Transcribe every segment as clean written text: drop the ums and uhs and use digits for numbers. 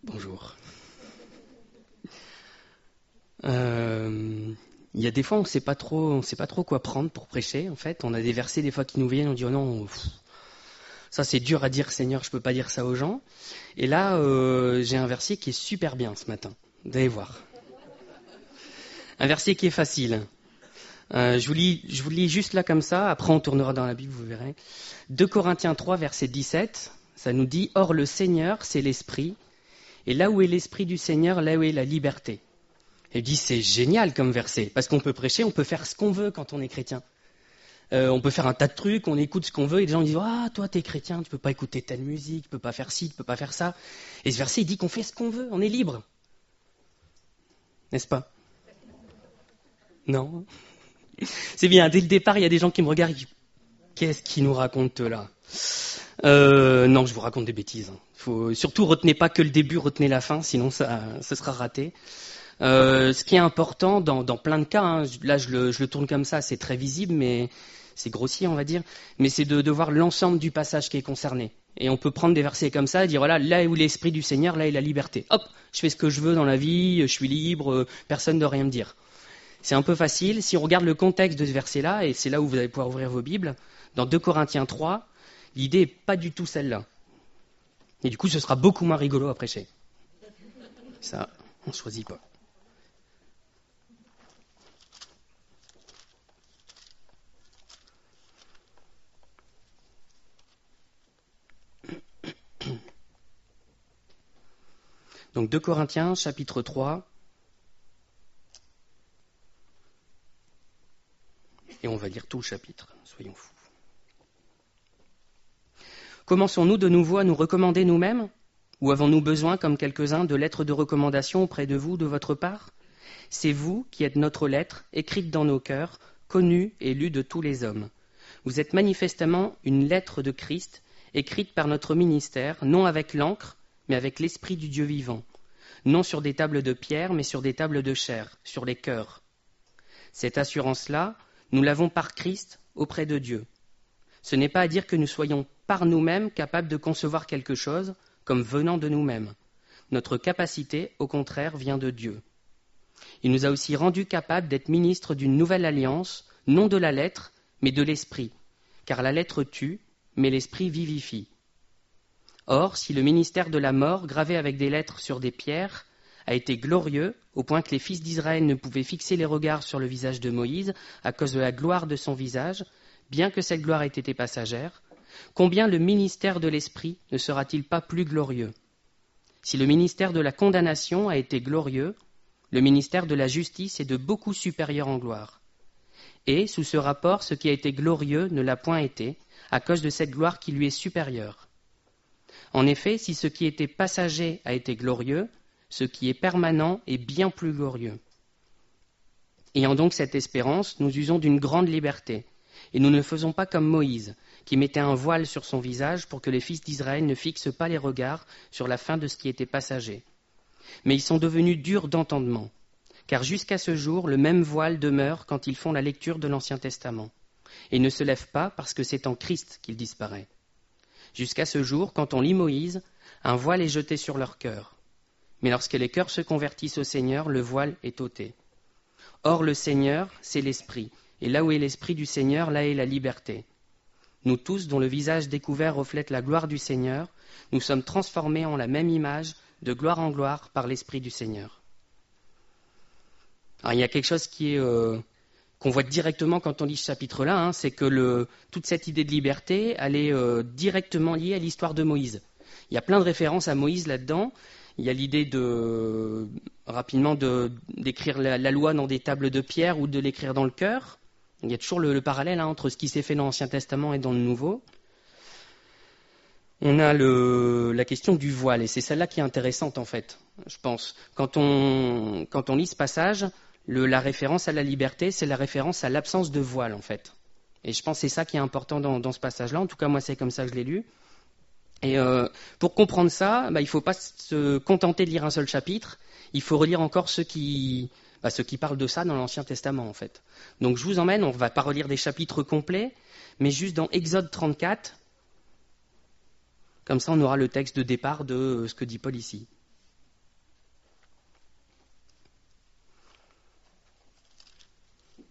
Bonjour. Il y a des fois, on sait pas trop quoi prendre pour prêcher. En fait, on a des versets des fois qui nous viennent, on dit oh non, ça c'est dur à dire, Seigneur, je peux pas dire ça aux gens. Et là, j'ai un verset qui est super bien ce matin. Vous allez voir. Un verset qui est facile. Je vous le lis juste là comme ça. Après, on tournera dans la Bible, vous verrez. 2 Corinthiens 3, verset 17. Ça nous dit or le Seigneur, c'est l'Esprit, et là où est l'Esprit du Seigneur, là où est la liberté. Et il dit c'est génial comme verset, parce qu'on peut prêcher, on peut faire ce qu'on veut quand on est chrétien. On peut faire un tas de trucs, on écoute ce qu'on veut, et les gens disent ah toi t'es chrétien, tu peux pas écouter telle musique, tu peux pas faire ci, tu peux pas faire ça. Et ce verset il dit qu'on fait ce qu'on veut, on est libre, n'est-ce pas? Non. C'est bien, dès le départ il y a des gens qui me regardent, et qui disent, qu'est-ce qu'ils nous racontent là? Non, je vous raconte des bêtises. Surtout retenez pas que le début, retenez la fin, sinon ça sera raté. Ce qui est important dans plein de cas, hein, là je le tourne comme ça, c'est très visible, mais c'est grossier on va dire, mais c'est de voir l'ensemble du passage qui est concerné. Et on peut prendre des versets comme ça et dire voilà, là où l'Esprit du Seigneur, là est la liberté. Hop, je fais ce que je veux dans la vie, je suis libre, personne ne doit rien me dire. C'est un peu facile, si on regarde le contexte de ce verset-là, et c'est là où vous allez pouvoir ouvrir vos Bibles, dans 2 Corinthiens 3, l'idée n'est pas du tout celle-là. Et du coup, ce sera beaucoup moins rigolo à prêcher. Ça, on choisit pas. Donc 2 Corinthiens, chapitre 3, et on va lire tout le chapitre, soyons fous. Commençons-nous de nouveau à nous recommander nous-mêmes? Ou avons-nous besoin, comme quelques-uns, de lettres de recommandation auprès de vous, de votre part? C'est vous qui êtes notre lettre, écrite dans nos cœurs, connue et lue de tous les hommes. Vous êtes manifestement une lettre de Christ, écrite par notre ministère, non avec l'encre, mais avec l'Esprit du Dieu vivant, non sur des tables de pierre, mais sur des tables de chair, sur les cœurs. Cette assurance-là, nous l'avons par Christ auprès de Dieu. Ce n'est pas à dire que nous soyons par nous-mêmes capables de concevoir quelque chose comme venant de nous-mêmes. Notre capacité, au contraire, vient de Dieu. Il nous a aussi rendus capables d'être ministres d'une nouvelle alliance, non de la lettre, mais de l'esprit, car la lettre tue, mais l'esprit vivifie. Or, si le ministère de la mort, gravé avec des lettres sur des pierres, a été glorieux, au point que les fils d'Israël ne pouvaient fixer les regards sur le visage de Moïse à cause de la gloire de son visage, bien que cette gloire ait été passagère, combien le ministère de l'Esprit ne sera-t-il pas plus glorieux? Si le ministère de la condamnation a été glorieux, le ministère de la justice est de beaucoup supérieur en gloire. Et, sous ce rapport, ce qui a été glorieux ne l'a point été, à cause de cette gloire qui lui est supérieure. En effet, si ce qui était passager a été glorieux, ce qui est permanent est bien plus glorieux. Ayant donc cette espérance, nous usons d'une grande liberté, et nous ne faisons pas comme Moïse, qui mettait un voile sur son visage pour que les fils d'Israël ne fixent pas les regards sur la fin de ce qui était passager. Mais ils sont devenus durs d'entendement, car jusqu'à ce jour, le même voile demeure quand ils font la lecture de l'Ancien Testament, et ne se lève pas parce que c'est en Christ qu'il disparaît. Jusqu'à ce jour, quand on lit Moïse, un voile est jeté sur leur cœur. Mais lorsque les cœurs se convertissent au Seigneur, le voile est ôté. Or, le Seigneur, c'est l'Esprit, et là où est l'Esprit du Seigneur, là est la liberté. Nous tous, dont le visage découvert reflète la gloire du Seigneur, nous sommes transformés en la même image, de gloire en gloire, par l'Esprit du Seigneur. Alors, il y a quelque chose qu'on voit directement quand on lit ce chapitre-là, hein, c'est que toute cette idée de liberté, elle est directement liée à l'histoire de Moïse. Il y a plein de références à Moïse là-dedans. Il y a l'idée d'écrire la loi dans des tables de pierre ou de l'écrire dans le cœur. Il y a toujours le parallèle entre ce qui s'est fait dans l'Ancien Testament et dans le Nouveau. On a la question du voile, et c'est celle-là qui est intéressante en fait, je pense. Quand on lit ce passage, la référence à la liberté, c'est la référence à l'absence de voile en fait. Et je pense que c'est ça qui est important dans ce passage-là. En tout cas, moi, c'est comme ça que je l'ai lu. Et pour comprendre ça, il ne faut pas se contenter de lire un seul chapitre. Il faut relire encore ceux qui parlent de ça dans l'Ancien Testament, en fait. Donc je vous emmène, on ne va pas relire des chapitres complets, mais juste dans Exode 34. Comme ça, on aura le texte de départ de ce que dit Paul ici.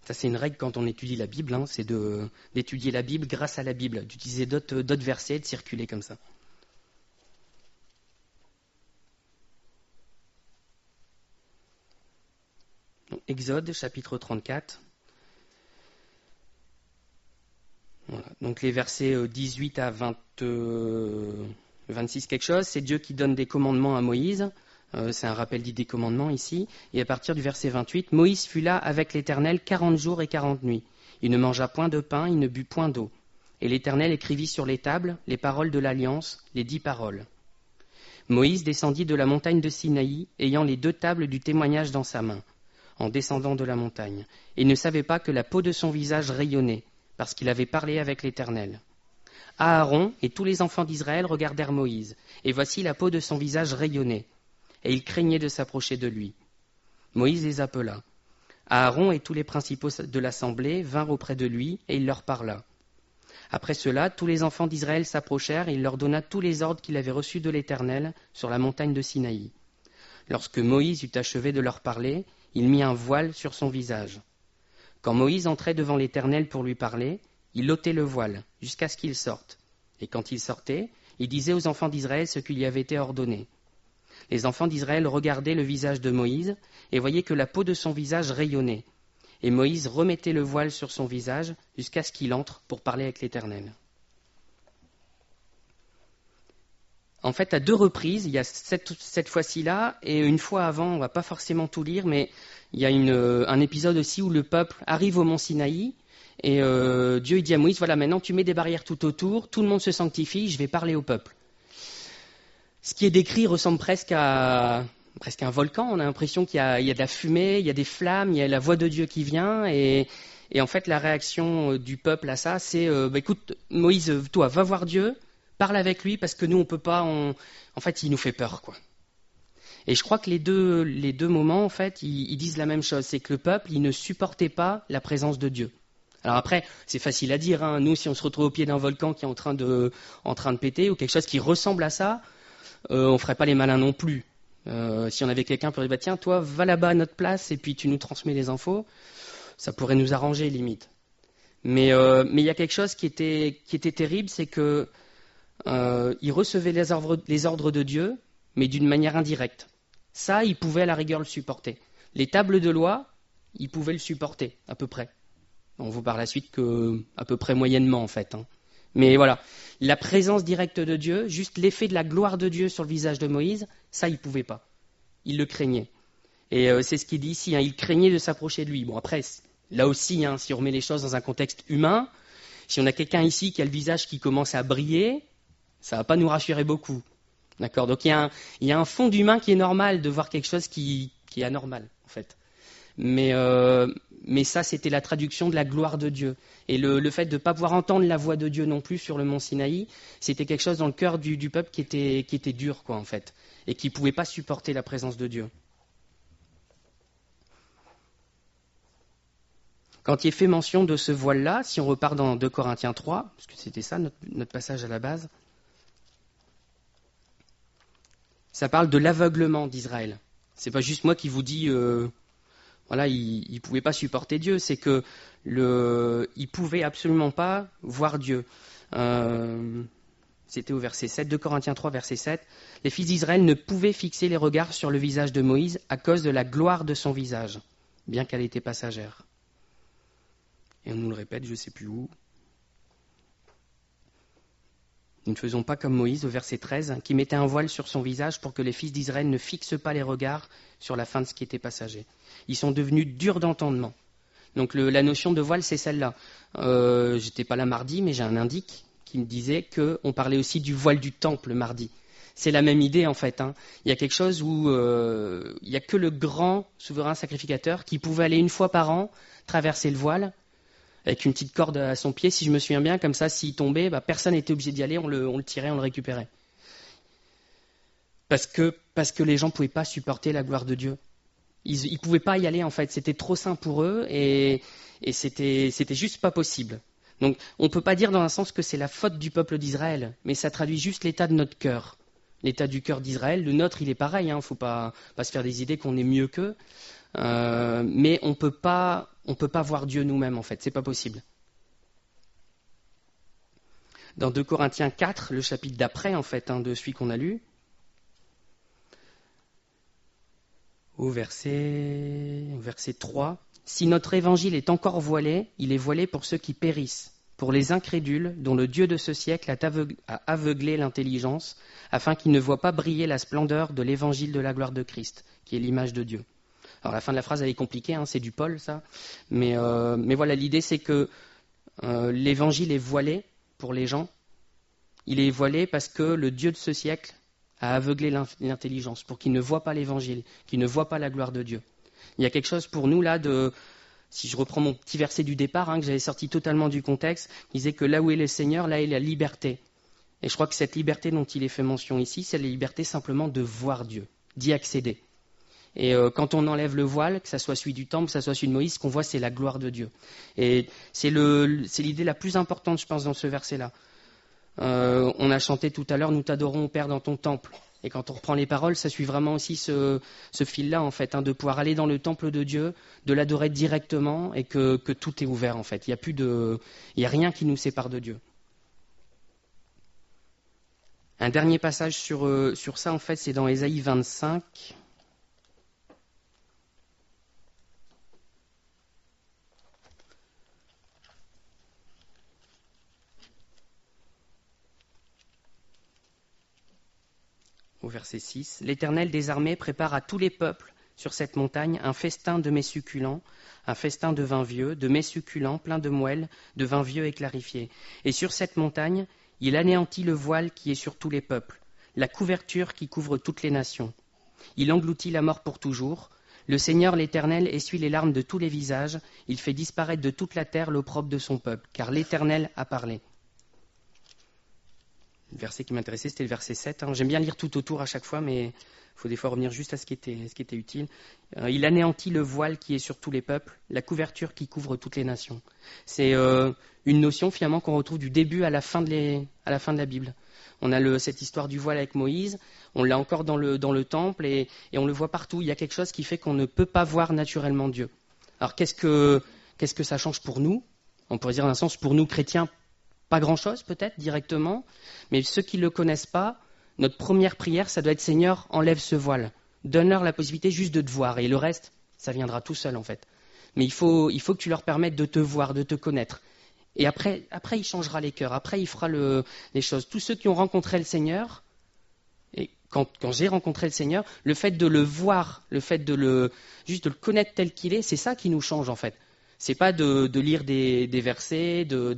Ça, c'est une règle quand on étudie la Bible, c'est d'étudier la Bible grâce à la Bible, d'utiliser d'autres versets, de circuler comme ça. Donc, Exode, chapitre 34. Voilà. Donc les versets 18 à 26 quelque chose, c'est Dieu qui donne des commandements à Moïse. C'est un rappel des commandements ici. Et à partir du verset 28, Moïse fut là avec l'Éternel 40 jours et 40 nuits. Il ne mangea point de pain, il ne but point d'eau. Et l'Éternel écrivit sur les tables les paroles de l'Alliance, les 10 paroles. Moïse descendit de la montagne de Sinaï, ayant les 2 tables du témoignage dans sa main, en descendant de la montagne. Et il ne savait pas que la peau de son visage rayonnait, parce qu'il avait parlé avec l'Éternel. Aaron et tous les enfants d'Israël regardèrent Moïse, et voici la peau de son visage rayonnait, et ils craignaient de s'approcher de lui. Moïse les appela. Aaron et tous les principaux de l'assemblée vinrent auprès de lui, et il leur parla. Après cela, tous les enfants d'Israël s'approchèrent, et il leur donna tous les ordres qu'il avait reçus de l'Éternel sur la montagne de Sinaï. Lorsque Moïse eut achevé de leur parler, il mit un voile sur son visage. Quand Moïse entrait devant l'Éternel pour lui parler, il ôtait le voile, jusqu'à ce qu'il sorte. Et quand il sortait, il disait aux enfants d'Israël ce qui lui avait été ordonné. Les enfants d'Israël regardaient le visage de Moïse, et voyaient que la peau de son visage rayonnait. Et Moïse remettait le voile sur son visage, jusqu'à ce qu'il entre pour parler avec l'Éternel. En fait, à 2 reprises, il y a cette fois-ci-là, et une fois avant, on ne va pas forcément tout lire, mais il y a un épisode aussi où le peuple arrive au mont Sinaï, et Dieu il dit à Moïse, voilà, maintenant tu mets des barrières tout autour, tout le monde se sanctifie, je vais parler au peuple. Ce qui est décrit ressemble presque à un volcan, on a l'impression qu'il y a de la fumée, il y a des flammes, il y a la voix de Dieu qui vient, et en fait la réaction du peuple à ça, c'est, écoute Moïse, toi, va voir Dieu, parle avec lui, parce que nous on peut pas, en fait il nous fait peur, quoi. Et je crois que les deux moments, en fait, ils disent la même chose, c'est que le peuple, il ne supportait pas la présence de Dieu. Alors après, c'est facile à dire, nous si on se retrouve au pied d'un volcan qui est en train de péter, ou quelque chose qui ressemble à ça, on ferait pas les malins non plus. Si on avait quelqu'un pour dire, tiens, toi, va là-bas à notre place, et puis tu nous transmets les infos, ça pourrait nous arranger, limite. Mais il y a quelque chose qui était terrible, c'est que il recevait les ordres de Dieu, mais d'une manière indirecte. Ça, il pouvait à la rigueur le supporter. Les tables de loi, il pouvait le supporter, à peu près. On voit par la suite que, à peu près moyennement, en fait. Mais voilà, la présence directe de Dieu, juste l'effet de la gloire de Dieu sur le visage de Moïse, ça, il ne pouvait pas. Il le craignait. Et c'est ce qu'il dit ici, il craignait de s'approcher de lui. Bon, après, là aussi, si on remet les choses dans un contexte humain, si on a quelqu'un ici qui a le visage qui commence à briller, ça ne va pas nous rassurer beaucoup. D'accord ? Donc il y a un fond d'humain qui est normal de voir quelque chose qui est anormal, en fait. Mais ça, c'était la traduction de la gloire de Dieu. Et le fait de ne pas pouvoir entendre la voix de Dieu non plus sur le mont Sinaï, c'était quelque chose dans le cœur du peuple qui était dur, quoi, en fait, et qui ne pouvait pas supporter la présence de Dieu. Quand il est fait mention de ce voile-là, si on repart dans 2 Corinthiens 3, parce que c'était ça notre passage à la base, ça parle de l'aveuglement d'Israël. C'est pas juste moi qui vous dis, voilà, il ne pouvait pas supporter Dieu, c'est que il pouvait absolument pas voir Dieu. C'était au verset 7, 2 Corinthiens 3, verset 7. Les fils d'Israël ne pouvaient fixer les regards sur le visage de Moïse à cause de la gloire de son visage, bien qu'elle était passagère. Et on nous le répète, je ne sais plus où. Nous ne faisons pas comme Moïse, au verset 13, qui mettait un voile sur son visage pour que les fils d'Israël ne fixent pas les regards sur la fin de ce qui était passager. Ils sont devenus durs d'entendement. Donc la notion de voile, c'est celle-là. J'étais pas là mardi, mais j'ai un indique qui me disait qu'on parlait aussi du voile du temple mardi. C'est la même idée, en fait. Il y a quelque chose où il n'y a que le grand souverain sacrificateur qui pouvait aller une fois par an traverser le voile avec une petite corde à son pied, si je me souviens bien, comme ça, s'il tombait, personne n'était obligé d'y aller, on le tirait, on le récupérait. Parce que les gens ne pouvaient pas supporter la gloire de Dieu. Ils ne pouvaient pas y aller, en fait, c'était trop saint pour eux, et c'était juste pas possible. Donc, on ne peut pas dire dans un sens que c'est la faute du peuple d'Israël, mais ça traduit juste l'état de notre cœur. L'état du cœur d'Israël, le nôtre, il est pareil, il ne faut pas se faire des idées qu'on est mieux qu'eux, mais on peut pas On ne peut pas voir Dieu nous-mêmes, en fait, c'est pas possible. Dans 2 Corinthiens 4, le chapitre d'après, en fait, de celui qu'on a lu, au verset 3, « Si notre évangile est encore voilé, il est voilé pour ceux qui périssent, pour les incrédules dont le Dieu de ce siècle a aveuglé l'intelligence, afin qu'ils ne voient pas briller la splendeur de l'évangile de la gloire de Christ, qui est l'image de Dieu. » Alors la fin de la phrase, elle est compliquée, c'est du Paul, ça. Mais voilà, l'idée, c'est que l'évangile est voilé pour les gens. Il est voilé parce que le Dieu de ce siècle a aveuglé l'intelligence, pour qu'ils ne voient pas l'évangile, qu'ils ne voient pas la gloire de Dieu. Il y a quelque chose pour nous là si je reprends mon petit verset du départ, que j'avais sorti totalement du contexte, il disait que là où est le Seigneur, là est la liberté. Et je crois que cette liberté dont il est fait mention ici, c'est la liberté simplement de voir Dieu, d'y accéder. Et quand on enlève le voile, que ça soit celui du temple, que ça soit celui de Moïse, ce qu'on voit, c'est la gloire de Dieu. Et c'est l'idée la plus importante, je pense, dans ce verset-là. On a chanté tout à l'heure, nous t'adorons, ô Père, dans ton temple. Et quand on reprend les paroles, ça suit vraiment aussi ce fil-là, en fait, de pouvoir aller dans le temple de Dieu, de l'adorer directement, et que tout est ouvert, en fait. Il n'y a rien qui nous sépare de Dieu. Un dernier passage sur ça, en fait, c'est dans Ésaïe 25. Au verset 6, « L'Éternel des armées prépare à tous les peuples sur cette montagne un festin de mets succulents, un festin de vin vieux, de mets succulents plein de moelle, de vin vieux et clarifié. Et sur cette montagne, il anéantit le voile qui est sur tous les peuples, la couverture qui couvre toutes les nations. Il engloutit la mort pour toujours. Le Seigneur l'Éternel essuie les larmes de tous les visages. Il fait disparaître de toute la terre l'opprobre de son peuple, car l'Éternel a parlé. » Le verset qui m'intéressait, c'était le verset 7. J'aime bien lire tout autour à chaque fois, mais il faut des fois revenir juste à ce qui était utile. Il anéantit le voile qui est sur tous les peuples, la couverture qui couvre toutes les nations. C'est une notion finalement qu'on retrouve du début à la fin de la Bible. On a cette histoire du voile avec Moïse, on l'a encore dans le temple et on le voit partout. Il y a quelque chose qui fait qu'on ne peut pas voir naturellement Dieu. Alors qu'est-ce que ça change pour nous ? On pourrait dire d'un sens pour nous chrétiens, pas grand-chose peut-être directement, mais ceux qui ne le connaissent pas, notre première prière, ça doit être « Seigneur, enlève ce voile. Donne-leur la possibilité juste de te voir. » Et le reste, ça viendra tout seul en fait. Mais il faut que tu leur permettes de te voir, de te connaître. Et après il changera les cœurs. Après, il fera les choses. Tous ceux qui ont rencontré le Seigneur, et quand j'ai rencontré le Seigneur, le fait de le voir, le fait juste de le connaître tel qu'il est, c'est ça qui nous change en fait. C'est pas de lire des versets, de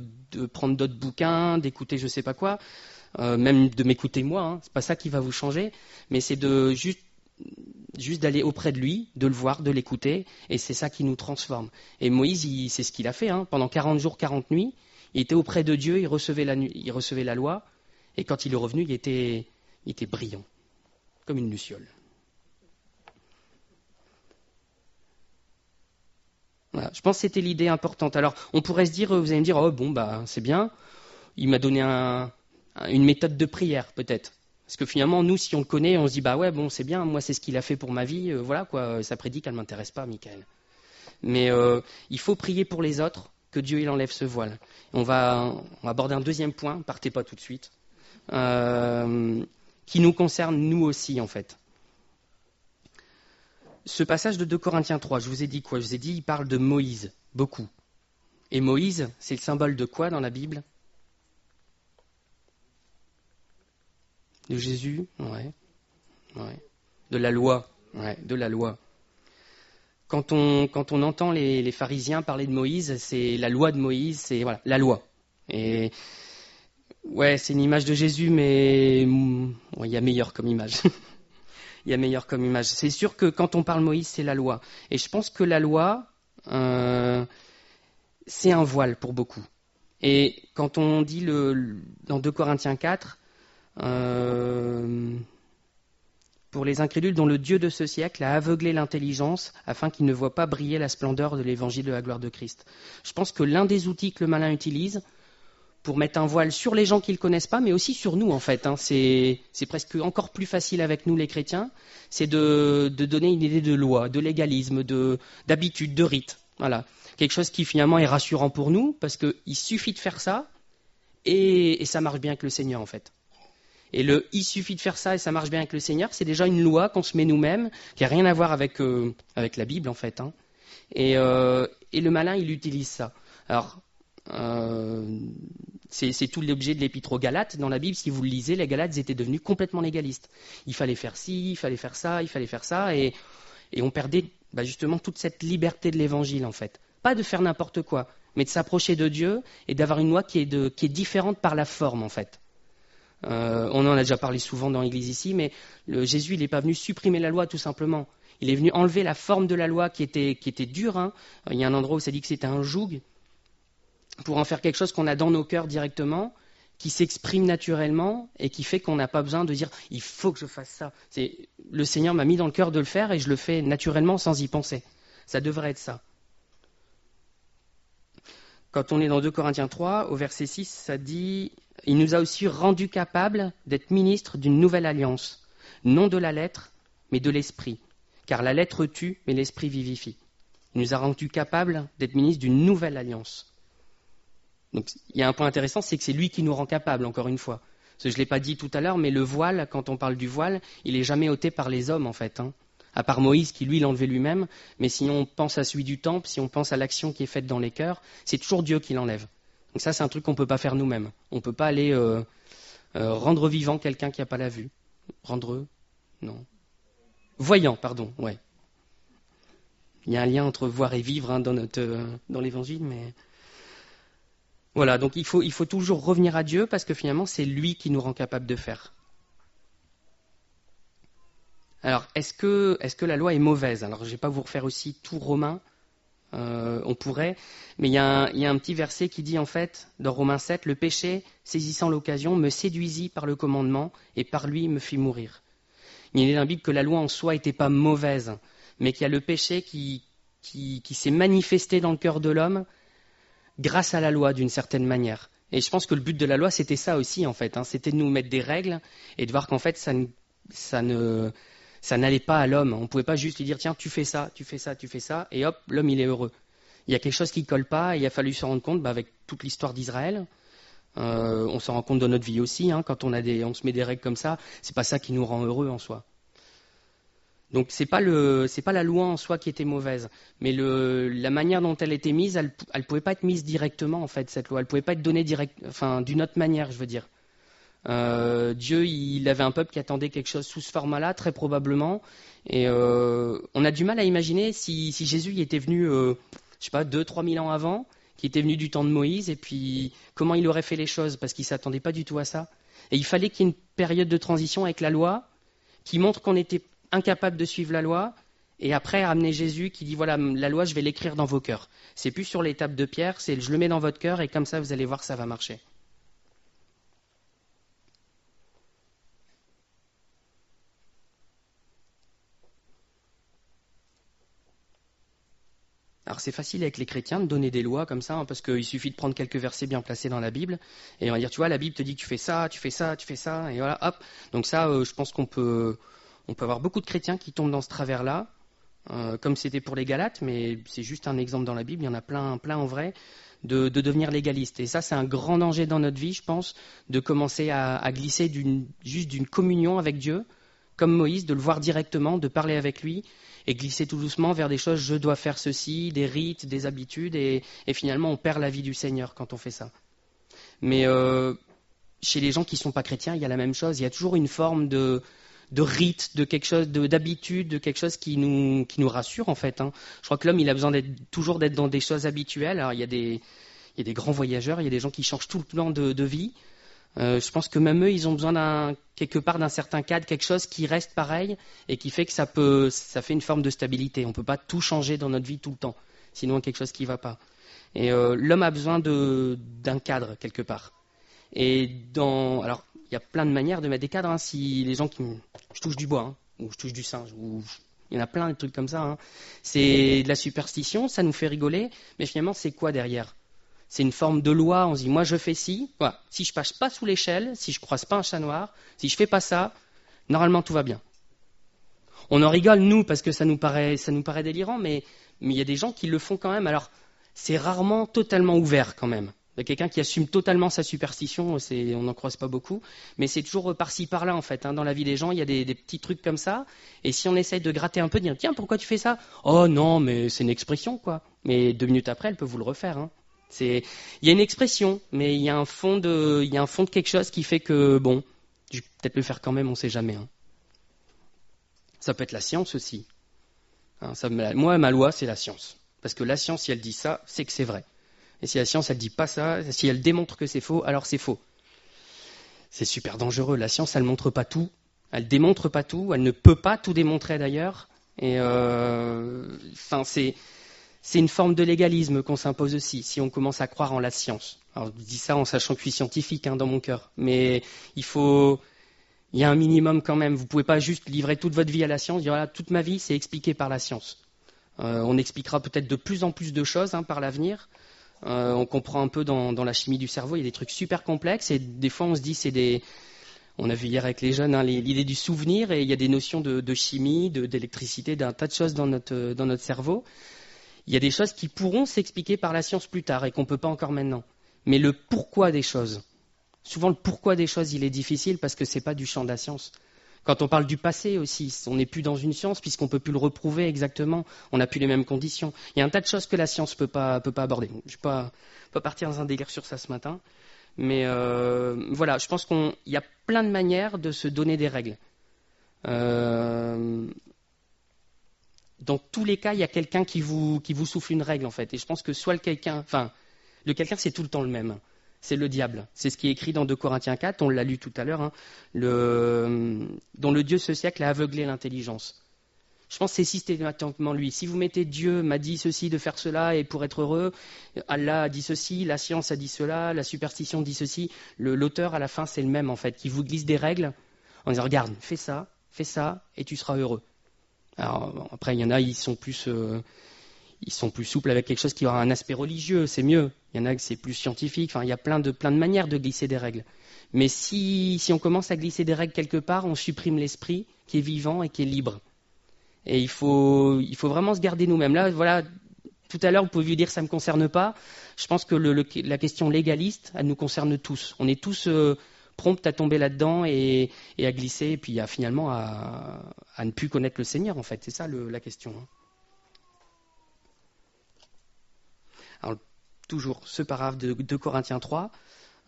prendre d'autres bouquins, d'écouter je sais pas quoi, même de m'écouter moi, c'est pas ça qui va vous changer, mais c'est de juste d'aller auprès de lui, de le voir, de l'écouter, et c'est ça qui nous transforme. Et Moïse, c'est ce qu'il a fait, pendant 40 jours, 40 nuits, il était auprès de Dieu, il recevait la loi, et quand il est revenu, il était brillant, comme une luciole. Voilà, je pense que c'était l'idée importante. Alors, on pourrait se dire, vous allez me dire, oh bon, c'est bien, il m'a donné une méthode de prière, peut-être. Parce que finalement, nous, si on le connaît, on se dit, ouais, bon, c'est bien, moi, c'est ce qu'il a fait pour ma vie, voilà, quoi, sa prédique, elle ne m'intéresse pas, Michael. Mais il faut prier pour les autres, que Dieu, il enlève ce voile. On va aborder un deuxième point, partez pas tout de suite, qui nous concerne, nous aussi, en fait. Ce passage de 2 Corinthiens 3, je vous ai dit quoi ? Je vous ai dit, il parle de Moïse, beaucoup. Et Moïse, c'est le symbole de quoi dans la Bible ? De Jésus, ouais. De la loi, de la loi. Quand on entend les pharisiens parler de Moïse, c'est la loi de Moïse, c'est voilà, la loi. Et ouais, c'est une image de Jésus, mais il y a meilleur comme image. Il y a meilleur comme image. C'est sûr que quand on parle Moïse, c'est la loi. Et je pense que la loi, c'est un voile pour beaucoup. Et quand on dit dans 2 Corinthiens 4, pour les incrédules dont le Dieu de ce siècle a aveuglé l'intelligence afin qu'ils ne voient pas briller la splendeur de l'évangile de la gloire de Christ. Je pense que l'un des outils que le malin utilise pour mettre un voile sur les gens qui ne le connaissent pas, mais aussi sur nous en fait. C'est presque encore plus facile avec nous les chrétiens, c'est de donner une idée de loi, de légalisme, d'habitude, de rite. Voilà. quelque chose qui finalement est rassurant pour nous, parce qu'il suffit de faire ça, et ça marche bien avec le Seigneur en fait. Et il suffit de faire ça et ça marche bien avec le Seigneur, c'est déjà une loi qu'on se met nous-mêmes, qui n'a rien à voir avec la Bible en fait. Hein. Et le malin, il utilise ça. Alors, c'est tout l'objet de l'épître aux Galates. Dans la Bible, si vous le lisez, les Galates étaient devenus complètement légalistes. Il fallait faire ci, il fallait faire ça, il fallait faire ça, et on perdait justement toute cette liberté de l'Évangile en fait. Pas de faire n'importe quoi, mais de s'approcher de Dieu et d'avoir une loi qui est différente par la forme en fait. On en a déjà parlé souvent dans l'Église ici, mais Jésus, il n'est pas venu supprimer la loi tout simplement. Il est venu enlever la forme de la loi qui était dure. Hein. Il y a un endroit où ça dit que c'était un joug, pour en faire quelque chose qu'on a dans nos cœurs directement, qui s'exprime naturellement et qui fait qu'on n'a pas besoin de dire « il faut que je fasse ça ». Le Seigneur m'a mis dans le cœur de le faire et je le fais naturellement sans y penser. Ça devrait être ça. Quand on est dans 2 Corinthiens 3, au verset 6, ça dit « Il nous a aussi rendus capables d'être ministres d'une nouvelle alliance, non de la lettre, mais de l'esprit. Car la lettre tue, mais l'esprit vivifie. » Il nous a rendus capables d'être ministres d'une nouvelle alliance. Donc il y a un point intéressant, c'est que c'est lui qui nous rend capables, encore une fois. Parce que je ne l'ai pas dit tout à l'heure, mais le voile, quand on parle du voile, il n'est jamais ôté par les hommes, en fait. Hein. À part Moïse qui, lui, l'a enlevé lui-même. Mais si on pense à celui du temple, si on pense à l'action qui est faite dans les cœurs, c'est toujours Dieu qui l'enlève. Donc ça, c'est un truc qu'on ne peut pas faire nous-mêmes. On ne peut pas aller rendre vivant quelqu'un qui n'a pas la vue. Rendre... Non. Voyant, pardon, ouais. Il y a un lien entre voir et vivre hein, dans l'Évangile, mais... Voilà, donc il faut toujours revenir à Dieu parce que finalement, c'est lui qui nous rend capable de faire. Alors, est-ce que la loi est mauvaise? Alors, je ne vais pas vous refaire aussi tout Romain, on pourrait, mais il y a un petit verset qui dit en fait, dans Romains 7, « Le péché, saisissant l'occasion, me séduisit par le commandement et par lui me fit mourir. » Il est dans la Bible que la loi en soi n'était pas mauvaise, mais qu'il y a le péché qui s'est manifesté dans le cœur de l'homme grâce à la loi d'une certaine manière. Et je pense que le but de la loi, c'était ça aussi en fait, hein, c'était de nous mettre des règles et de voir qu'en fait, ça n'allait pas à l'homme. On ne pouvait pas juste lui dire, tiens, tu fais ça, tu fais ça, tu fais ça, et hop, l'homme, il est heureux. Il y a quelque chose qui ne colle pas, et il a fallu se rendre compte, avec toute l'histoire d'Israël, on s'en rend compte dans notre vie aussi, hein, quand on se met des règles comme ça, c'est pas ça qui nous rend heureux en soi. Donc c'est pas la loi en soi qui était mauvaise, mais la manière dont elle était mise, elle pouvait pas être mise directement en fait cette loi, elle pouvait pas être donnée d'une autre manière, je veux dire. Dieu, il avait un peuple qui attendait quelque chose sous ce format-là, très probablement. Et on a du mal à imaginer si Jésus y était venu, 2-3 000 ans avant, qui était venu du temps de Moïse, et puis comment il aurait fait les choses, parce qu'il ne s'attendait pas du tout à ça. Et il fallait qu'il y ait une période de transition avec la loi, qui montre qu'on était incapable de suivre la loi, et après amener Jésus qui dit, voilà, la loi, je vais l'écrire dans vos cœurs. C'est plus sur les tables de pierre, c'est je le mets dans votre cœur, et comme ça, vous allez voir, ça va marcher. Alors c'est facile avec les chrétiens de donner des lois comme ça, hein, parce qu'il suffit de prendre quelques versets bien placés dans la Bible, et on va dire, tu vois, la Bible te dit que tu fais ça, tu fais ça, tu fais ça, et voilà, hop. Donc ça, je pense qu'on peut avoir beaucoup de chrétiens qui tombent dans ce travers-là, comme c'était pour les Galates, mais c'est juste un exemple dans la Bible, il y en a plein en vrai, de devenir légaliste. Et ça, c'est un grand danger dans notre vie, je pense, de commencer à glisser juste d'une communion avec Dieu, comme Moïse, de le voir directement, de parler avec lui, et glisser tout doucement vers des choses, je dois faire ceci, des rites, des habitudes, et finalement on perd la vie du Seigneur quand on fait ça. Mais chez les gens qui ne sont pas chrétiens, il y a la même chose, il y a toujours une forme de rite, de quelque chose, d'habitude, de quelque chose qui nous rassure en fait. Hein. Je crois que l'homme, il a besoin toujours d'être dans des choses habituelles. Alors il y a des grands voyageurs, il y a des gens qui changent tout le temps de vie. Je pense que même eux, ils ont besoin quelque part d'un certain cadre, quelque chose qui reste pareil et qui fait que ça fait une forme de stabilité. On ne peut pas tout changer dans notre vie tout le temps, sinon il y a quelque chose qui ne va pas. Et l'homme a besoin d'un cadre quelque part. Et alors, il y a plein de manières de mettre des cadres. Hein. Si les gens je touche du bois, hein, ou je touche du singe, il y en a plein de trucs comme ça. Hein. C'est de la superstition, ça nous fait rigoler, mais finalement, c'est quoi derrière ? C'est une forme de loi, on se dit, moi je fais ci, voilà. Si je passe pas sous l'échelle, si je croise pas un chat noir, si je fais pas ça, normalement tout va bien. On en rigole, nous, parce que ça nous paraît délirant, mais il y a des gens qui le font quand même. Alors, c'est rarement totalement ouvert quand même. Quelqu'un qui assume totalement sa superstition, on n'en croise pas beaucoup, mais c'est toujours par-ci par-là en fait. Dans la vie des gens, il y a des petits trucs comme ça, et si on essaye de gratter un peu, de dire tiens, pourquoi tu fais ça? Oh non, mais c'est une expression quoi. Mais 2 minutes après, elle peut vous le refaire. Il y a une expression, mais il y a un fond de quelque chose qui fait que bon, je vais peut-être le faire quand même, on ne sait jamais. Ça peut être la science aussi. Moi, ma loi, c'est la science, parce que la science, si elle dit ça, c'est que c'est vrai. Et si la science, elle dit pas ça, si elle démontre que c'est faux, alors c'est faux. C'est super dangereux. La science, elle montre pas tout. Elle démontre pas tout. Elle ne peut pas tout démontrer d'ailleurs. Et c'est une forme de légalisme qu'on s'impose aussi, si on commence à croire en la science. Alors, je dis ça en sachant que je suis scientifique dans mon cœur. Mais il y a un minimum quand même. Vous ne pouvez pas juste livrer toute votre vie à la science, dire voilà, toute ma vie, c'est expliqué par la science. On expliquera peut-être de plus en plus de choses par l'avenir. On comprend un peu dans la chimie du cerveau, il y a des trucs super complexes et des fois on se dit on a vu hier avec les jeunes l'idée du souvenir et il y a des notions de chimie, d'électricité, d'un tas de choses dans notre cerveau. Il y a des choses qui pourront s'expliquer par la science plus tard et qu'on ne peut pas encore maintenant. Mais le pourquoi des choses, souvent le pourquoi des choses il est difficile parce que ce n'est pas du champ de la science. Quand on parle du passé aussi, on n'est plus dans une science puisqu'on ne peut plus le reprouver exactement. On n'a plus les mêmes conditions. Il y a un tas de choses que la science ne peut pas aborder. Je ne vais pas partir dans un délire sur ça ce matin. Mais voilà, je pense qu'il y a plein de manières de se donner des règles. Dans tous les cas, il y a quelqu'un qui vous souffle une règle en fait. Et je pense que soit le quelqu'un c'est tout le temps le même. C'est le diable. C'est ce qui est écrit dans 2 Corinthiens 4, on l'a lu tout à l'heure, dont le Dieu ce siècle a aveuglé l'intelligence. Je pense que c'est systématiquement lui. Si vous mettez Dieu m'a dit ceci, de faire cela, et pour être heureux, Allah a dit ceci, la science a dit cela, la superstition dit ceci, l'auteur à la fin c'est le même en fait, qui vous glisse des règles en disant regarde, fais ça, et tu seras heureux. Alors après il y en a, ils sont plus souples avec quelque chose qui aura un aspect religieux, c'est mieux. Il y en a que c'est plus scientifique. Enfin, il y a plein de manières de glisser des règles. Mais si on commence à glisser des règles quelque part, on supprime l'esprit qui est vivant et qui est libre. Et il faut vraiment se garder nous-mêmes. Là, voilà, tout à l'heure, vous pouvez lui dire ça ne me concerne pas. Je pense que la question légaliste, elle nous concerne tous. On est tous prompts à tomber là-dedans et à glisser, et puis finalement à ne plus connaître le Seigneur, en fait. C'est ça la question. Alors, toujours ce paragraphe de 2 Corinthiens 3,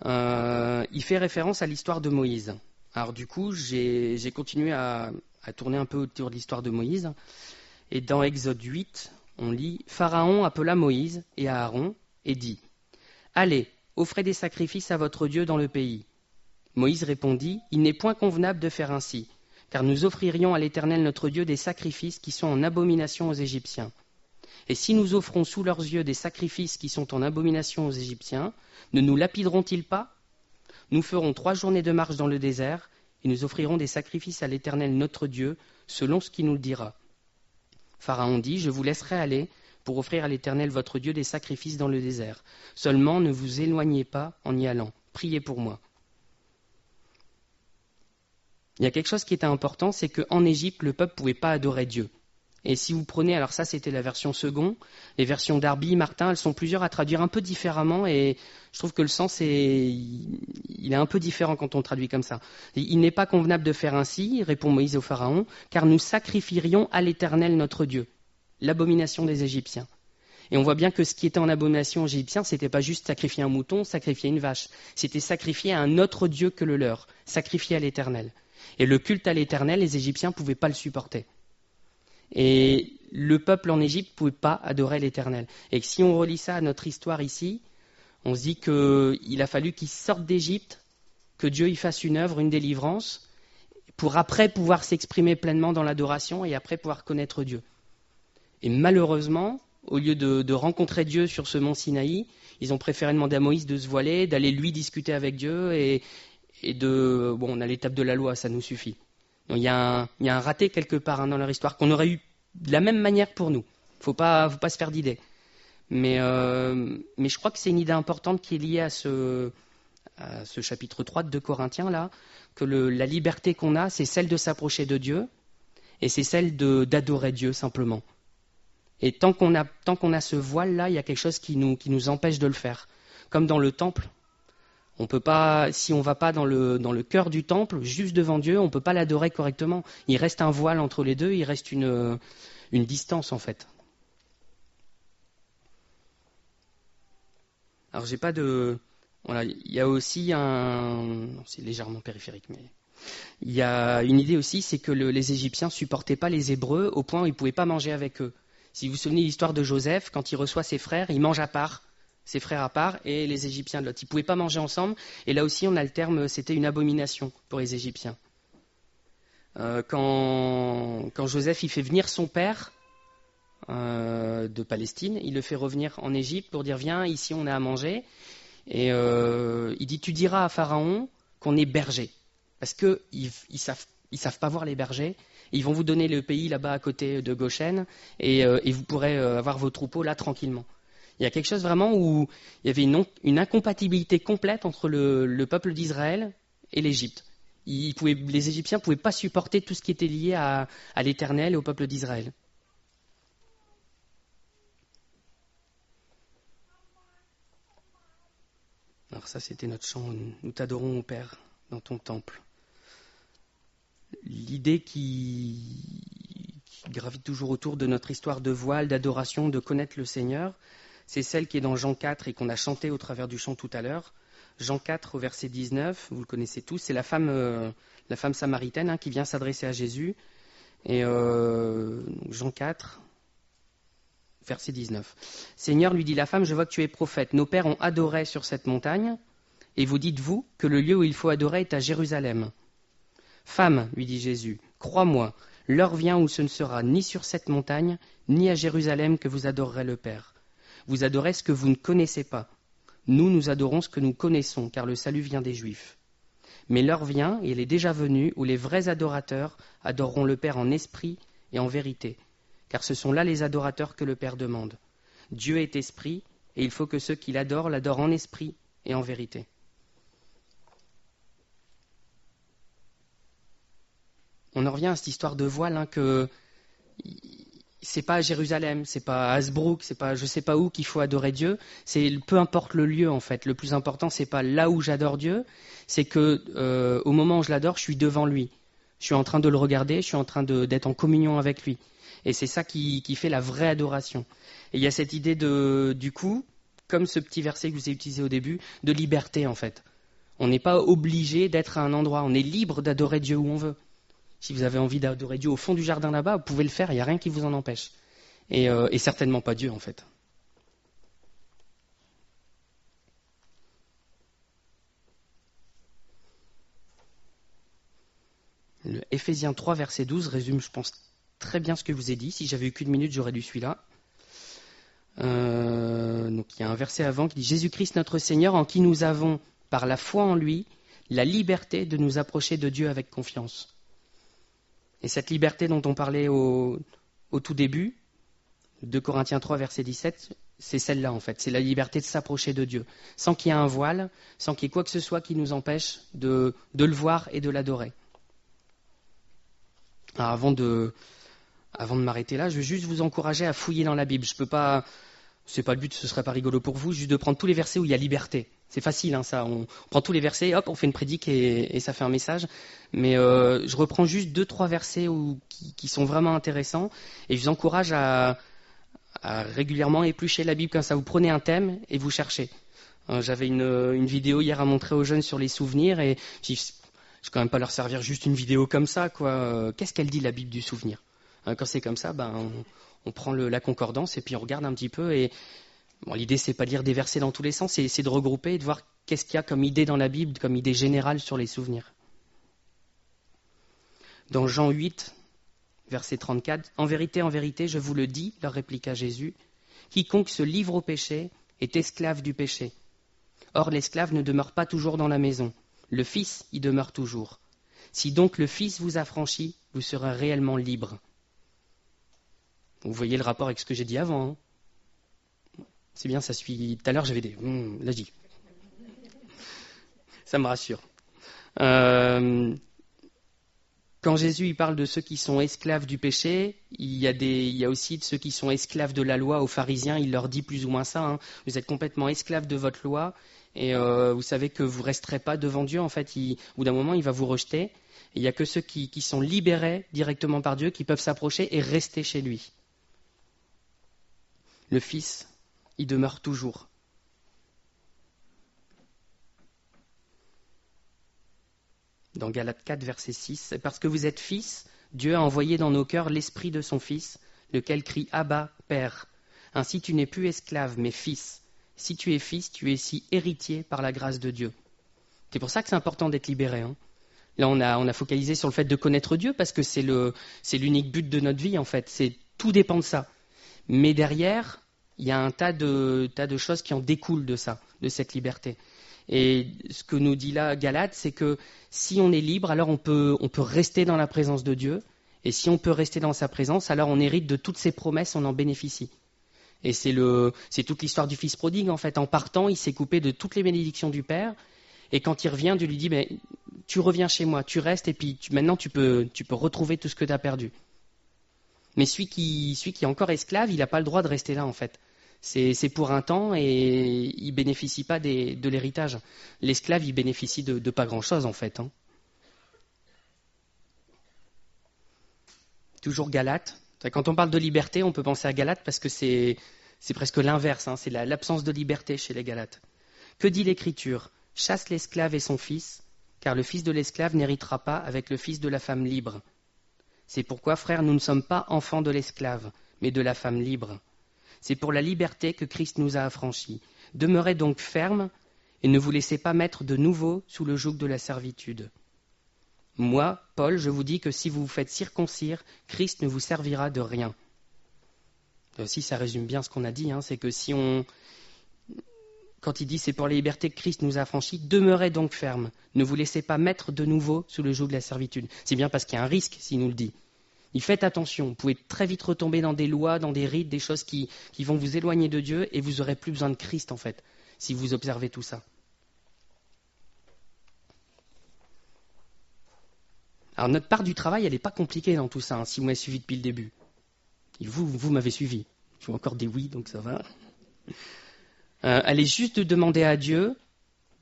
il fait référence à l'histoire de Moïse. Alors du coup, j'ai continué à tourner un peu autour de l'histoire de Moïse. Et dans Exode 8, on lit « Pharaon appela Moïse et Aaron et dit « Allez, offrez des sacrifices à votre Dieu dans le pays. » Moïse répondit « Il n'est point convenable de faire ainsi, car nous offririons à l'Éternel notre Dieu des sacrifices qui sont en abomination aux Égyptiens. Et si nous offrons sous leurs yeux des sacrifices qui sont en abomination aux Égyptiens, ne nous lapideront-ils pas? Nous ferons 3 journées de marche dans le désert, et nous offrirons des sacrifices à l'Éternel notre Dieu, selon ce qu'il nous le dira. Pharaon dit, je vous laisserai aller pour offrir à l'Éternel votre Dieu des sacrifices dans le désert. Seulement ne vous éloignez pas en y allant. Priez pour moi. Il y a quelque chose qui était important, c'est qu'en Égypte, le peuple ne pouvait pas adorer Dieu. Et si vous prenez, alors ça c'était la version seconde, les versions Darby, Martin, elles sont plusieurs à traduire un peu différemment et je trouve que le sens il est un peu différent quand on traduit comme ça. Il n'est pas convenable de faire ainsi, répond Moïse au Pharaon, car nous sacrifierions à l'Éternel notre Dieu, l'abomination des Égyptiens. Et on voit bien que ce qui était en abomination aux Égyptiens, c'était pas juste sacrifier un mouton, sacrifier une vache, c'était sacrifier à un autre Dieu que le leur, sacrifier à l'Éternel. Et le culte à l'Éternel, les Égyptiens ne pouvaient pas le supporter. Et le peuple en Égypte ne pouvait pas adorer l'Éternel. Et que si on relie ça à notre histoire ici, on se dit qu'il a fallu qu'ils sortent d'Égypte, que Dieu y fasse une œuvre, une délivrance, pour après pouvoir s'exprimer pleinement dans l'adoration et après pouvoir connaître Dieu. Et malheureusement, au lieu de rencontrer Dieu sur ce mont Sinaï, ils ont préféré demander à Moïse de se voiler, d'aller lui discuter avec Dieu et on a l'étape de la loi, ça nous suffit. Donc, il y a un raté quelque part dans leur histoire qu'on aurait eu de la même manière pour nous. Faut pas se faire d'idées. Mais je crois que c'est une idée importante qui est liée à ce chapitre 3 de 2 Corinthiens, là, que la liberté qu'on a, c'est celle de s'approcher de Dieu et c'est celle d'adorer Dieu simplement. Et tant qu'on a ce voile-là, il y a quelque chose qui nous empêche de le faire. Comme dans le temple, on peut pas, si on ne va pas dans le cœur du temple, juste devant Dieu, on ne peut pas l'adorer correctement. Il reste un voile entre les deux, il reste une distance en fait. Alors j'ai pas de... Voilà, il y a aussi c'est légèrement périphérique, mais... Il y a une idée aussi, c'est que les Égyptiens supportaient pas les Hébreux au point où ils ne pouvaient pas manger avec eux. Si vous vous souvenez de l'histoire de Joseph, quand il reçoit ses frères, il mange à part, ses frères à part, et les Égyptiens de l'autre. Ils ne pouvaient pas manger ensemble, et là aussi on a le terme, c'était une abomination pour les Égyptiens. Quand Joseph il fait venir son père de Palestine, il le fait revenir en Égypte pour dire viens, ici on a à manger, et il dit tu diras à Pharaon qu'on est berger. Parce qu'ils ne savent pas voir les bergers. Ils vont vous donner le pays là-bas à côté de Goshen et vous pourrez avoir vos troupeaux là tranquillement. Il y a quelque chose vraiment où il y avait une incompatibilité complète entre le peuple d'Israël et l'Égypte. Les Égyptiens ne pouvaient pas supporter tout ce qui était lié à l'Éternel et au peuple d'Israël. Alors ça, c'était notre chant « Nous t'adorons, ô Père, dans ton temple ». L'idée qui gravite toujours autour de notre histoire de voile, d'adoration, de connaître le Seigneur, c'est celle qui est dans Jean 4 et qu'on a chanté au travers du chant tout à l'heure. Jean 4 au verset 19, vous le connaissez tous, c'est la femme samaritaine qui vient s'adresser à Jésus. Et Jean 4, verset 19. Seigneur, lui dit la femme, je vois que tu es prophète. Nos pères ont adoré sur cette montagne, et vous dites-vous que le lieu où il faut adorer est à Jérusalem. Femme, lui dit Jésus, crois-moi, l'heure vient où ce ne sera ni sur cette montagne, ni à Jérusalem que vous adorerez le Père. Vous adorez ce que vous ne connaissez pas. Nous adorons ce que nous connaissons, car le salut vient des Juifs. Mais l'heure vient, et elle est déjà venue, où les vrais adorateurs adoreront le Père en esprit et en vérité, car ce sont là les adorateurs que le Père demande. Dieu est esprit, et il faut que ceux qui l'adorent en esprit et en vérité. On en revient à cette histoire de voile, que c'est pas à Jérusalem, c'est pas à Hasbrook, c'est pas je sais pas où qu'il faut adorer Dieu. C'est peu importe le lieu en fait. Le plus important, c'est pas là où j'adore Dieu, c'est que au moment où je l'adore, je suis devant lui. Je suis en train de le regarder, je suis en train d'être en communion avec lui. Et c'est ça qui fait la vraie adoration. Et il y a cette idée du coup, comme ce petit verset que je vous ai utilisé au début, de liberté en fait. On n'est pas obligé d'être à un endroit, on est libre d'adorer Dieu où on veut. Si vous avez envie d'adorer Dieu au fond du jardin là-bas, vous pouvez le faire, il n'y a rien qui vous en empêche. Et certainement pas Dieu, en fait. Le Éphésiens 3, verset 12 résume, je pense, très bien ce que je vous ai dit. Si j'avais eu qu'une minute, j'aurais lu celui-là. Donc il y a un verset avant qui dit « Jésus-Christ notre Seigneur, en qui nous avons, par la foi en lui, la liberté de nous approcher de Dieu avec confiance. » Et cette liberté dont on parlait au tout début, 2 Corinthiens 3, verset 17, c'est celle-là en fait. C'est la liberté de s'approcher de Dieu, sans qu'il y ait un voile, sans qu'il y ait quoi que ce soit qui nous empêche de le voir et de l'adorer. Alors avant de m'arrêter là, je veux juste vous encourager à fouiller dans la Bible. Je peux pas, c'est pas le but, ce serait pas rigolo pour vous, juste de prendre tous les versets où il y a liberté. C'est facile, ça. On prend tous les versets, hop, on fait une prédique et ça fait un message. Mais je reprends juste 2-3 versets qui sont vraiment intéressants et je vous encourage à régulièrement éplucher la Bible comme ça. Vous prenez un thème et vous cherchez. J'avais une vidéo hier à montrer aux jeunes sur les souvenirs et je vais quand même pas leur servir juste une vidéo comme ça, quoi. Qu'est-ce qu'elle dit la Bible du souvenir? Quand c'est comme ça, on prend la concordance et puis on regarde un petit peu et bon, l'idée, c'est pas de lire des versets dans tous les sens, c'est de regrouper et de voir qu'est-ce qu'il y a comme idée dans la Bible, comme idée générale sur les souvenirs. Dans Jean 8, verset 34, « En vérité, je vous le dis, leur répliqua Jésus, quiconque se livre au péché est esclave du péché. Or, l'esclave ne demeure pas toujours dans la maison, le Fils y demeure toujours. Si donc le Fils vous affranchit, vous serez réellement libre. » Vous voyez le rapport avec ce que j'ai dit avant, C'est bien, ça suit. Tout à l'heure, j'avais des. Là, je dis. Ça me rassure. Quand Jésus il parle de ceux qui sont esclaves du péché, il y a aussi de ceux qui sont esclaves de la loi. Aux pharisiens, il leur dit plus ou moins ça, hein. Vous êtes complètement esclaves de votre loi et vous savez que vous ne resterez pas devant Dieu. En fait, au bout d'un moment, il va vous rejeter. Et il n'y a que ceux qui sont libérés directement par Dieu qui peuvent s'approcher et rester chez lui. Le Fils, il demeure toujours. Dans Galates 4, verset 6, c'est parce que vous êtes fils, Dieu a envoyé dans nos cœurs l'esprit de son Fils, lequel crie « Abba, Père ». Ainsi tu n'es plus esclave, mais fils. Si tu es fils, tu es aussi héritier par la grâce de Dieu. C'est pour ça que c'est important d'être libéré, hein. Là, on a focalisé sur le fait de connaître Dieu, parce que c'est l'unique but de notre vie, en fait. Tout dépend de ça. Mais derrière, il y a un tas de choses qui en découlent de ça, de cette liberté. Et ce que nous dit là Galate, c'est que si on est libre, alors on peut rester dans la présence de Dieu. Et si on peut rester dans sa présence, alors on hérite de toutes ses promesses, on en bénéficie. Et c'est toute l'histoire du fils prodigue, en fait. En partant, il s'est coupé de toutes les bénédictions du Père. Et quand il revient, Dieu lui dit, mais tu reviens chez moi, tu restes, et puis maintenant tu peux retrouver tout ce que tu as perdu. Mais celui qui est encore esclave, il n'a pas le droit de rester là, en fait. C'est pour un temps et il ne bénéficie pas de l'héritage. L'esclave, il bénéficie de pas grand-chose, en fait, hein. Toujours Galate. Quand on parle de liberté, on peut penser à Galate parce que c'est presque l'inverse, hein. C'est l'absence de liberté chez les Galates. Que dit l'Écriture ? Chasse l'esclave et son fils, car le fils de l'esclave n'héritera pas avec le fils de la femme libre. C'est pourquoi, frères, nous ne sommes pas enfants de l'esclave, mais de la femme libre. C'est pour la liberté que Christ nous a affranchis. Demeurez donc fermes et ne vous laissez pas mettre de nouveau sous le joug de la servitude. Moi, Paul, je vous dis que si vous vous faites circoncire, Christ ne vous servira de rien. Là aussi, ça résume bien ce qu'on a dit, hein, c'est que quand il dit c'est pour la liberté que Christ nous a affranchis, demeurez donc fermes. Ne vous laissez pas mettre de nouveau sous le joug de la servitude. C'est bien parce qu'il y a un risque s'il nous le dit. Et faites attention, vous pouvez très vite retomber dans des lois, dans des rites, des choses qui vont vous éloigner de Dieu et vous n'aurez plus besoin de Christ en fait, si vous observez tout ça. Alors notre part du travail, elle n'est pas compliquée dans tout ça, hein, si vous m'avez suivi depuis le début. Et vous m'avez suivi. Je vois encore des oui, donc ça va. Elle est juste de demander à Dieu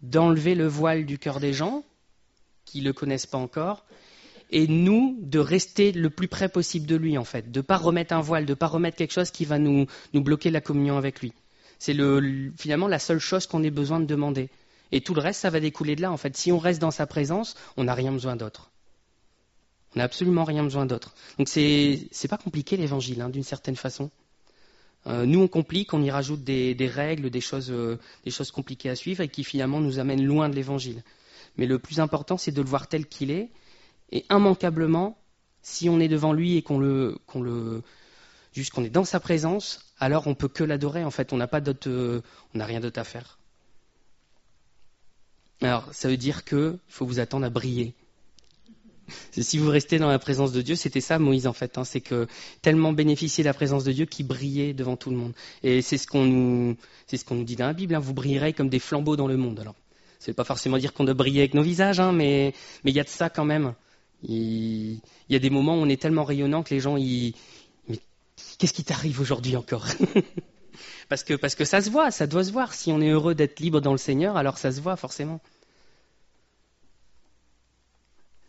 d'enlever le voile du cœur des gens qui ne le connaissent pas encore, et nous, de rester le plus près possible de lui, en fait, de ne pas remettre un voile, de ne pas remettre quelque chose qui va nous bloquer la communion avec lui. C'est finalement la seule chose qu'on ait besoin de demander. Et tout le reste, ça va découler de là, en fait. Si on reste dans sa présence, on n'a rien besoin d'autre. On n'a absolument rien besoin d'autre. Donc c'est pas compliqué l'évangile, hein, d'une certaine façon. Nous on complique, on y rajoute des règles, des choses compliquées à suivre et qui finalement nous amènent loin de l'évangile. Mais le plus important, c'est de le voir tel qu'il est. Et immanquablement, si on est devant lui et qu'on est dans sa présence, alors on peut que l'adorer. En fait, on n'a rien d'autre à faire. Alors, ça veut dire qu'il faut vous attendre à briller. Si vous restez dans la présence de Dieu, c'était ça Moïse en fait, hein, c'est que tellement bénéficier de la présence de Dieu qu'il brillait devant tout le monde. Et c'est ce qu'on nous dit dans la Bible, hein, vous brillerez comme des flambeaux dans le monde. Alors, ça ne veut pas forcément dire qu'on doit briller avec nos visages, hein, mais il y a de ça quand même. Il y a des moments où on est tellement rayonnant que les gens, mais qu'est-ce qui t'arrive aujourd'hui encore? parce que ça se voit, ça doit se voir. Si on est heureux d'être libre dans le Seigneur, alors ça se voit forcément.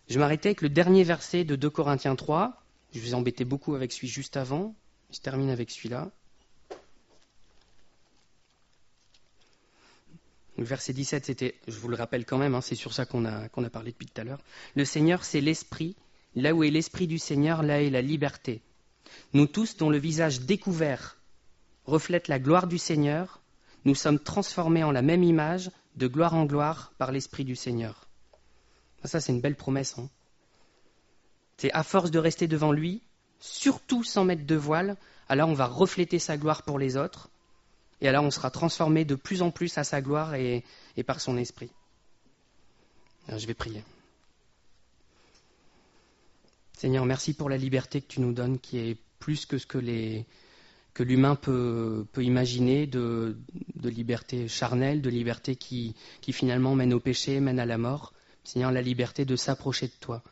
Je m'arrêtais avec le dernier verset de 2 Corinthiens 3. Je vous ai embêté beaucoup avec celui juste avant. Je termine avec celui-là. Le verset 17, c'était, je vous le rappelle quand même, hein, c'est sur ça qu'on a parlé depuis tout à l'heure. Le Seigneur, c'est l'Esprit. Là où est l'Esprit du Seigneur, là est la liberté. Nous tous, dont le visage découvert reflète la gloire du Seigneur, nous sommes transformés en la même image, de gloire en gloire, par l'Esprit du Seigneur. Ça, c'est une belle promesse. Hein. C'est à force de rester devant lui, surtout sans mettre de voile, alors on va refléter sa gloire pour les autres, et alors on sera transformé de plus en plus à sa gloire et par son esprit. Alors, je vais prier. Seigneur, merci pour la liberté que tu nous donnes, qui est plus que ce que l'humain peut imaginer, de liberté charnelle, de liberté qui finalement mène au péché, mène à la mort. Seigneur, la liberté de s'approcher de toi.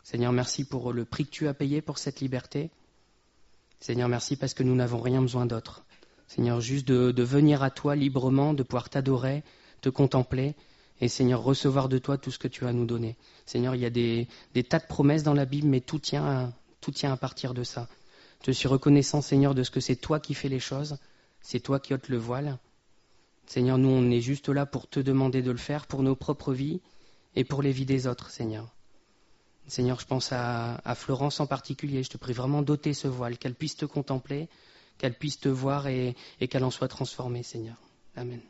Seigneur, merci pour le prix que tu as payé pour cette liberté. Seigneur, merci parce que nous n'avons rien besoin d'autre. Seigneur, juste de venir à toi librement, de pouvoir t'adorer, te contempler et Seigneur, recevoir de toi tout ce que tu as à nous donner. Seigneur, il y a des tas de promesses dans la Bible, mais tout tient à partir de ça. Je suis reconnaissant, Seigneur, de ce que c'est toi qui fais les choses, c'est toi qui ôtes le voile. Seigneur, nous, on est juste là pour te demander de le faire pour nos propres vies et pour les vies des autres, Seigneur. Seigneur, je pense à Florence en particulier. Je te prie vraiment d'ôter ce voile, qu'elle puisse te contempler, qu'elle puisse te voir et qu'elle en soit transformée, Seigneur. Amen.